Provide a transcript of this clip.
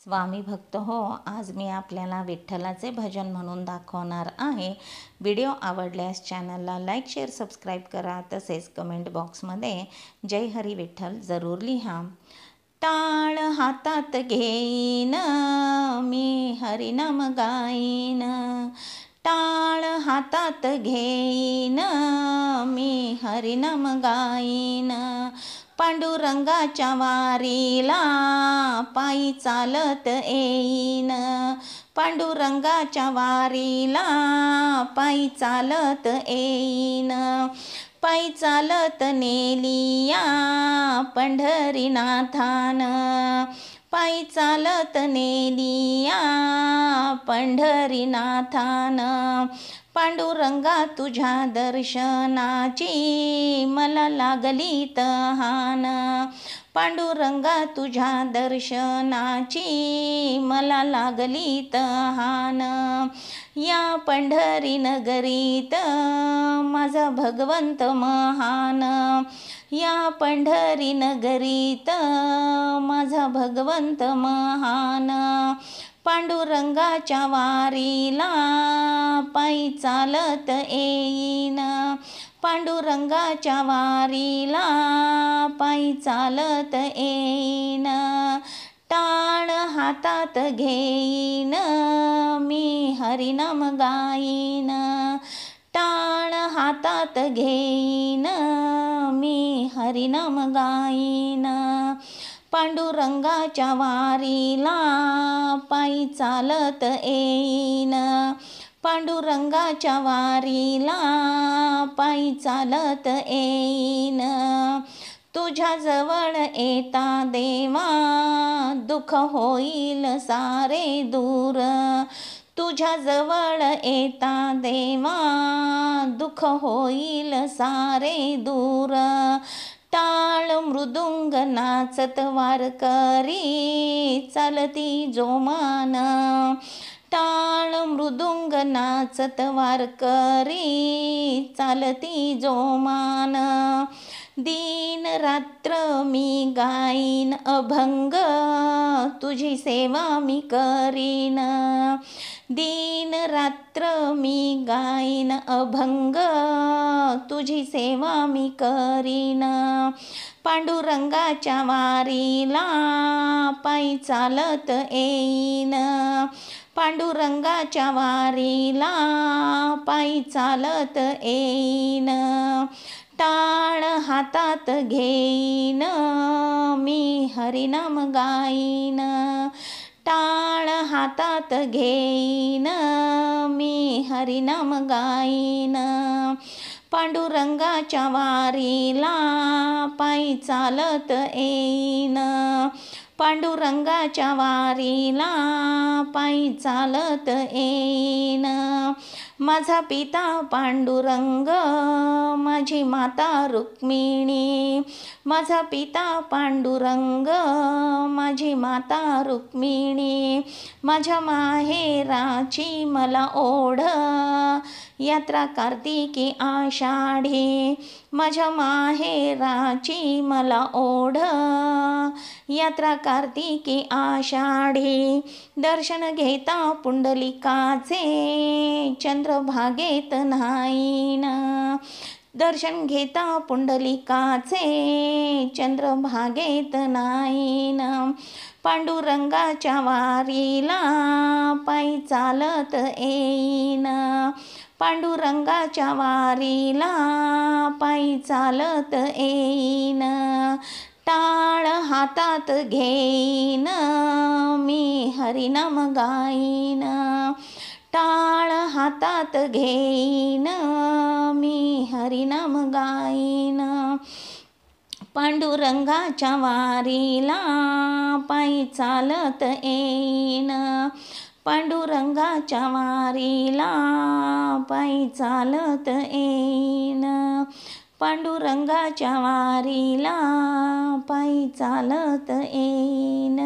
स्वामी भक्त हो, आज मी आपल्याला विठ्ठलाचे भजन म्हणून दाखवणार आहे। व्हिडिओ आवडल्यास चॅनलला लाईक, शेअर, सबस्क्राईब करा। तसेच कमेंट बॉक्समध्ये जय हरी विठ्ठल जरूर लिहा। टाळ हातात घेईन मी हरिनाम गाईन, टाळ हातात घेईन मी हरिनाम गाईन। पांडुरंगाच्या वारीला पायी चालत येईन, पांडुरंगाच्या वारीला पायी चालत येईन। पायी चालत नेलिया पंढरीनाथान, पायी चालत नेलिया पंढरीनाथान। पांडुरंगा तुझ्या दर्शनाची मला लागली तहान, पांडुरंगा तुझ्या दर्शनाची मला लागली तहान। या पंढरी नगरीत माझा भगवंत महान, या पंढरी नगरीत माझा भगवंत महान। पांडुरंगाच्या वारीला पायी चालत येईन, पांडुरंगाच्या वारीला पायी चालत येईन। टाळ हातात घेईन मी हरिनाम गाईन, टाळ हातात घेईन मी हरिनाम गाईन। पांडुरंगाच्या वारीला पायी चालत येईन, पांडुरंगाच्या वारीला पायी चालत येईन। तुझ्या जवळ येता देवा दुःख होईल सारे दूर, तुझ्या जवळ येता देवा दुःख होईल सारे दूर। टाळ मृदुंग नाचत वारकरी चालती जोमान, टाळ मृदुंग नाचत वारकरी चालती जोमान। दिन रात्र मी गाईन अभंग तुझी सेवा मी करीन, दिन रात्र मी गाईन अभंग तुझी सेवा मी करीन। पांडुरंगाच्या वारीला पायी चालत येईन, पांडुरंगाच्या वारीला पायी चालत येईन। टाळ हातात घेईन मी हरिनाम गाईन, टाळ हातात घेईन मी हरिनाम गाईन। पांडुरंगाच्या वारीला पायी चालत येईन, पांडुरंगाच्या वारीला पायी चालत येईन। माझा पिता पांडुरंग माझी माता रुक्मिणी, माझा पिता पांडुरंग माझी माता रुक्मिणी। माझ्या माहेराची मला ओढ यात्रा कार्तिकी आषाढी, माझ्या माहेराची मला ओढ यात्रा कार्तिकी आषाढी। दर्शन घेता पुंडलिकाचे चंद्रभागेत न्हाईन, दर्शन घेता पुंडलिकाचे चंद्रभागेत न्हाईन। पांडुरंगाच्या वारीला पायी चालत येईन, पांडुरंगाच्या वारीला पायी चालत येईन। टाळ हातात घेईन मी हरिनाम गाईन, टाळ हातात घेईन मी हरिनाम गाईन। पांडुरंगाच्या वारीला पायी चालत येईन, पांडुरंगाच्या वारीला पायी चालत येईन। पांडुरंगाच्या वारीला पायी चालत येईन।